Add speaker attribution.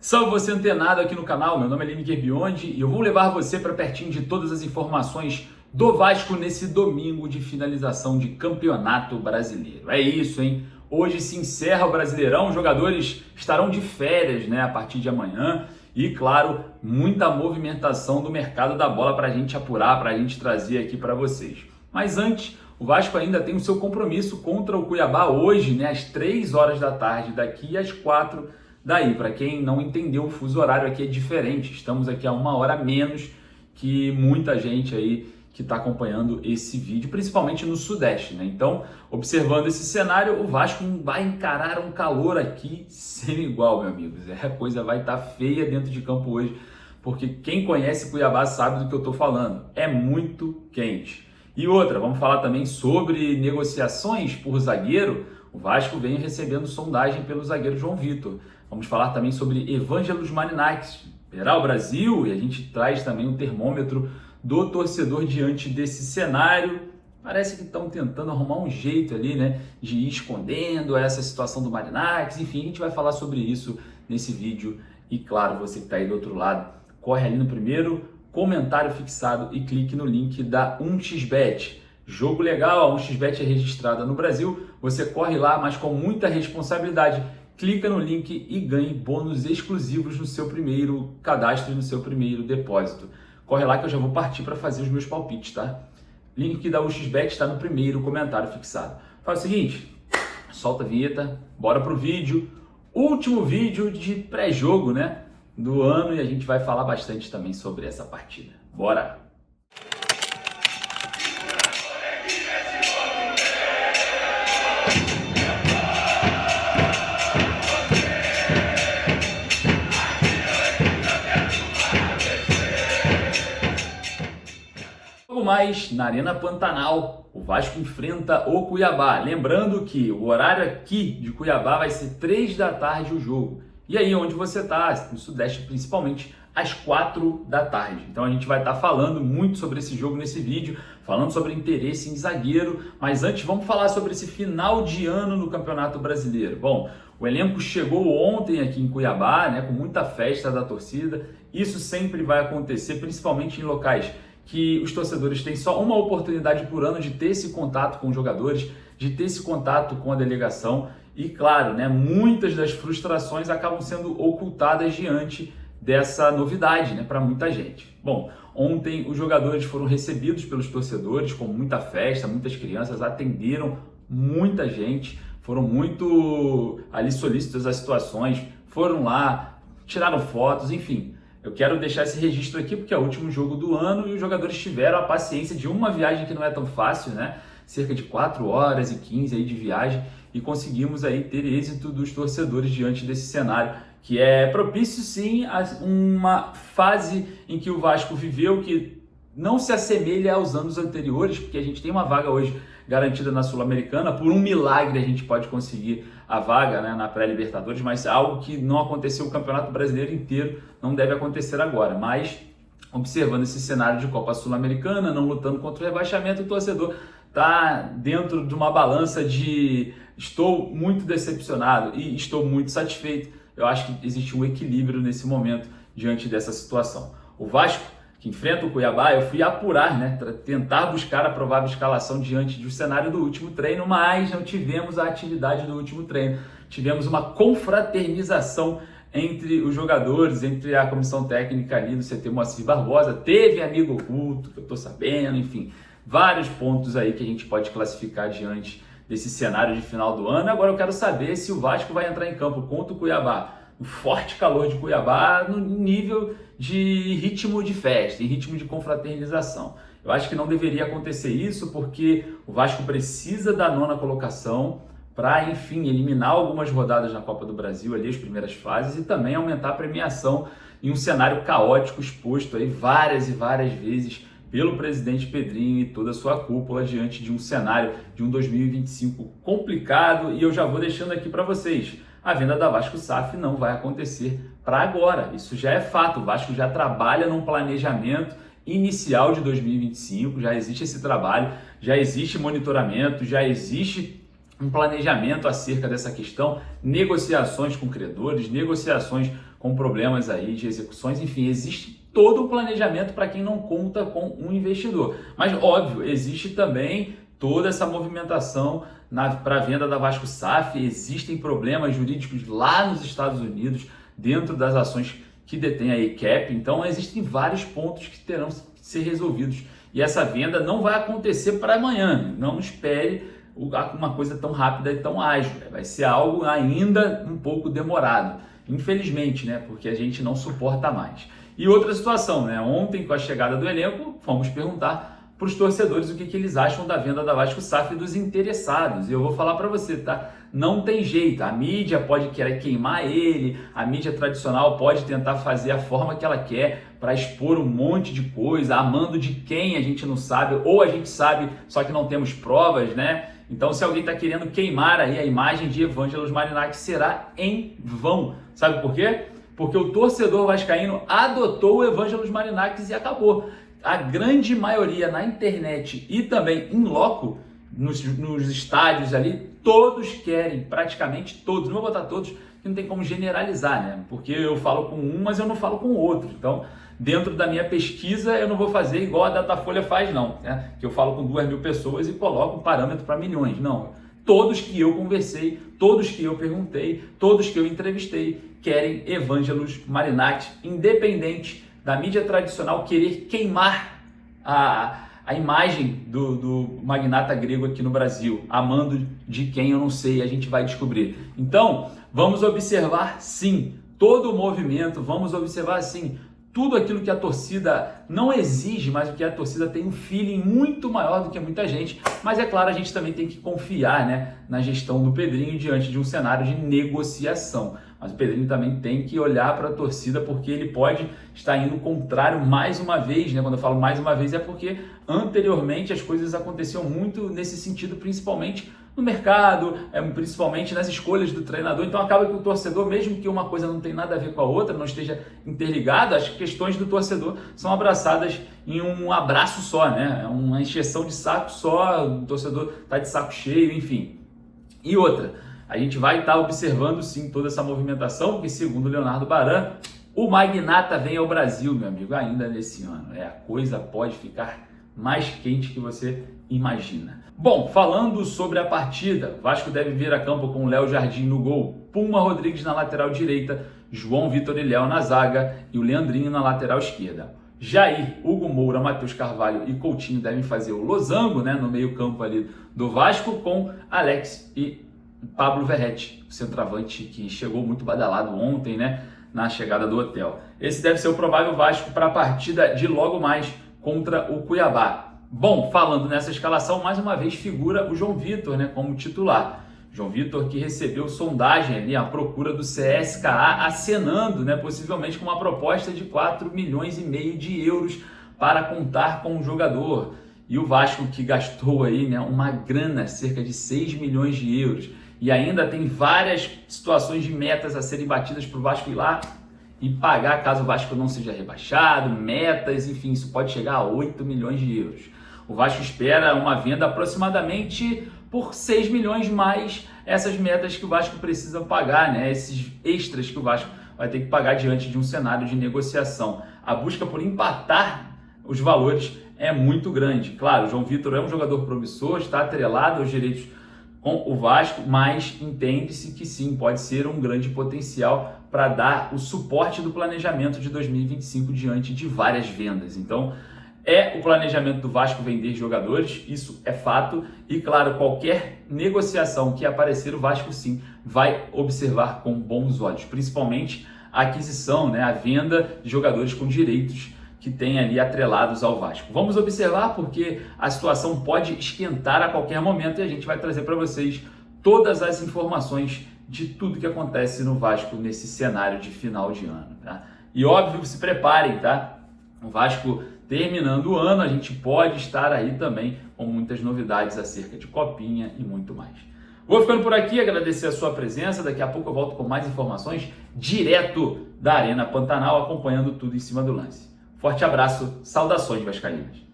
Speaker 1: Salve você antenado aqui no canal, meu nome é Lineker Biondi e eu vou levar você para pertinho de todas as informações do Vasco nesse domingo de finalização de Campeonato Brasileiro. É isso, hein? Hoje se encerra o Brasileirão, os jogadores estarão de férias, a partir de amanhã e, claro, muita movimentação do mercado da bola para a gente apurar, para a gente trazer aqui para vocês. Mas antes, o Vasco ainda tem o seu compromisso contra o Cuiabá hoje, às 3 horas da tarde, daqui às 4 daí. Para quem não entendeu, o fuso horário aqui é diferente. Estamos aqui a 1 hora menos que muita gente aí que está acompanhando esse vídeo, principalmente no Sudeste, Então, observando esse cenário, o Vasco vai encarar um calor aqui sem igual, meus amigos. A coisa vai estar feia dentro de campo hoje, porque quem conhece Cuiabá sabe do que eu estou falando. É muito quente. E outra, vamos falar também sobre negociações por zagueiro. O Vasco vem recebendo sondagem pelo zagueiro João Vitor. Vamos falar também sobre Evangelos Marinakis, Peral Brasil, e a gente traz também um termômetro do torcedor diante desse cenário. Parece que estão tentando arrumar um jeito ali, de ir escondendo essa situação do Marinakis. Enfim, a gente vai falar sobre isso nesse vídeo. E claro, você que está aí do outro lado, corre ali no primeiro comentário fixado e clique no link da 1xBet. Jogo legal, a 1xBet é registrada no Brasil. Você corre lá, mas com muita responsabilidade. Clica no link e ganhe bônus exclusivos no seu primeiro cadastro e no seu primeiro depósito. Corre lá que eu já vou partir para fazer os meus palpites, tá? Link da 1xBet está no primeiro comentário fixado. Faz o seguinte, solta a vinheta, bora pro vídeo. Último vídeo de pré-jogo, do ano, e a gente vai falar bastante também sobre essa partida. Bora! Logo mais, na Arena Pantanal, o Vasco enfrenta o Cuiabá. Lembrando que o horário aqui de Cuiabá vai ser 3 da tarde o jogo. E aí onde você está, no Sudeste principalmente, às 4 da tarde. Então a gente vai estar falando muito sobre esse jogo nesse vídeo, falando sobre interesse em zagueiro. Mas antes vamos falar sobre esse final de ano no Campeonato Brasileiro. Bom, o elenco chegou ontem aqui em Cuiabá, com muita festa da torcida. Isso sempre vai acontecer, principalmente em locais que os torcedores têm só uma oportunidade por ano de ter esse contato com os jogadores, de ter esse contato com a delegação. E claro, muitas das frustrações acabam sendo ocultadas diante dessa novidade, para muita gente. Bom, ontem os jogadores foram recebidos pelos torcedores com muita festa, muitas crianças atenderam muita gente, foram muito ali solícitos às situações, foram lá, tiraram fotos, enfim. Eu quero deixar esse registro aqui porque é o último jogo do ano e os jogadores tiveram a paciência de uma viagem que não é tão fácil, cerca de 4 horas e 15 aí de viagem, e conseguimos aí ter êxito dos torcedores diante desse cenário, que é propício sim a uma fase em que o Vasco viveu que não se assemelha aos anos anteriores, porque a gente tem uma vaga hoje garantida na Sul-Americana. Por um milagre a gente pode conseguir a vaga na pré-Libertadores, mas algo que não aconteceu o Campeonato Brasileiro inteiro não deve acontecer agora. Mas observando esse cenário de Copa Sul-Americana, não lutando contra o rebaixamento, o torcedor está dentro de uma balança de estou muito decepcionado e estou muito satisfeito. Eu acho que existe um equilíbrio nesse momento diante dessa situação. O Vasco, que enfrenta o Cuiabá, eu fui apurar, tentar buscar a provável escalação diante do cenário do último treino, mas não tivemos a atividade do último treino. Tivemos uma confraternização entre os jogadores, entre a comissão técnica ali do CT Moacir Barbosa. Teve amigo oculto, que eu estou sabendo, enfim, vários pontos aí que a gente pode classificar diante desse cenário de final do ano. Agora eu quero saber se o Vasco vai entrar em campo contra o Cuiabá, no forte calor de Cuiabá, no nível de ritmo de festa, em ritmo de confraternização. Eu acho que não deveria acontecer isso, porque o Vasco precisa da 9ª colocação para, enfim, eliminar algumas rodadas na Copa do Brasil, ali as primeiras fases, e também aumentar a premiação em um cenário caótico exposto aí várias e várias vezes pelo presidente Pedrinho e toda a sua cúpula diante de um cenário de um 2025 complicado. E eu já vou deixando aqui para vocês, a venda da Vasco SAF não vai acontecer para agora, isso já é fato. O Vasco já trabalha num planejamento inicial de 2025, já existe esse trabalho, já existe monitoramento, já existe um planejamento acerca dessa questão, negociações com credores, negociações com problemas aí de execuções, enfim, existe todo um planejamento para quem não conta com um investidor. Mas, óbvio, existe também toda essa movimentação para a venda da Vasco SAF, existem problemas jurídicos lá nos Estados Unidos, dentro das ações que detém a ECAP, então existem vários pontos que terão que ser resolvidos. E essa venda não vai acontecer para amanhã, não espere uma coisa tão rápida e tão ágil, vai ser algo ainda um pouco demorado, infelizmente, né? Porque a gente não suporta mais. E outra situação, né? Ontem, com a chegada do elenco, fomos perguntar para os torcedores o que eles acham da venda da Vasco SAF e dos interessados. E eu vou falar para você, tá? Não tem jeito, a mídia pode querer queimar ele, a mídia tradicional pode tentar fazer a forma que ela quer para expor um monte de coisa, amando de quem a gente não sabe, ou a gente sabe, só que não temos provas, né? Então, se alguém está querendo queimar aí a imagem de Evangelos Marinákis, será em vão. Sabe por quê? Porque o torcedor vascaíno adotou o Evangelos Marinákis e acabou. A grande maioria na internet e também em loco, nos estádios ali, todos querem, praticamente todos, não vou botar todos, que não tem como generalizar, né? Porque eu falo com um, mas eu não falo com o outro. Então, dentro da minha pesquisa, eu não vou fazer igual a Datafolha faz, não, né? Que eu falo com 2.000 pessoas e coloco um parâmetro para milhões. Não, todos que eu conversei, todos que eu perguntei, todos que eu entrevistei, querem Evangelos Marinákis, independente da mídia tradicional querer queimar a imagem do magnata grego aqui no Brasil, amando de quem eu não sei, a gente vai descobrir. Então, vamos observar sim todo o movimento, vamos observar sim tudo aquilo que a torcida não exige, mas o que a torcida tem um feeling muito maior do que muita gente. Mas é claro, a gente também tem que confiar, né, na gestão do Pedrinho diante de um cenário de negociação. Mas o Pedrinho também tem que olhar para a torcida, porque ele pode estar indo contrário mais uma vez, né? Quando eu falo mais uma vez é porque anteriormente as coisas aconteciam muito nesse sentido, principalmente no mercado, principalmente nas escolhas do treinador. Então acaba que o torcedor, mesmo que uma coisa não tenha nada a ver com a outra, não esteja interligada, as questões do torcedor são abraçadas em um abraço só, né? É uma encheção de saco só, o torcedor está de saco cheio, enfim. E outra, a gente vai estar observando sim toda essa movimentação, porque segundo Leonardo Baran, o magnata vem ao Brasil, meu amigo, ainda nesse ano. A coisa pode ficar mais quente que você imagina. Bom, falando sobre a partida, Vasco deve vir a campo com Léo Jardim no gol, Puma Rodrigues na lateral direita, João Vitor e Léo na zaga e o Leandrinho na lateral esquerda. Jair, Hugo Moura, Matheus Carvalho e Coutinho devem fazer o losango, né, no meio campo ali do Vasco, com Alex e Pablo Verratti, o centroavante que chegou muito badalado ontem, né, na chegada do hotel. Esse deve ser o provável Vasco para a partida de logo mais contra o Cuiabá. Bom, falando nessa escalação, mais uma vez figura o João Vitor, né, como titular. João Vitor que recebeu sondagem ali à procura do CSKA, acenando, né, possivelmente com uma proposta de 4,5 milhões de euros para contar com o jogador. E o Vasco que gastou aí, né, uma grana, cerca de 6 milhões de euros. E ainda tem várias situações de metas a serem batidas para o Vasco ir lá e pagar caso o Vasco não seja rebaixado, metas, enfim, isso pode chegar a 8 milhões de euros. O Vasco espera uma venda aproximadamente por 6 milhões mais essas metas que o Vasco precisa pagar, né? Esses extras que o Vasco vai ter que pagar diante de um cenário de negociação. A busca por empatar os valores é muito grande. Claro, o João Vitor é um jogador promissor, está atrelado aos direitos com o Vasco, mas entende-se que sim, pode ser um grande potencial para dar o suporte do planejamento de 2025 diante de várias vendas. Então, é o planejamento do Vasco vender jogadores, isso é fato, e claro, qualquer negociação que aparecer, o Vasco sim vai observar com bons olhos, principalmente a aquisição, né, a venda de jogadores com direitos que tem ali atrelados ao Vasco. Vamos observar porque a situação pode esquentar a qualquer momento e a gente vai trazer para vocês todas as informações de tudo que acontece no Vasco nesse cenário de final de ano, tá? E óbvio, se preparem, tá? O Vasco terminando o ano, a gente pode estar aí também com muitas novidades acerca de Copinha e muito mais. Vou ficando por aqui, agradecer a sua presença. Daqui a pouco eu volto com mais informações direto da Arena Pantanal, acompanhando tudo em cima do lance. Forte abraço, saudações vascaínas.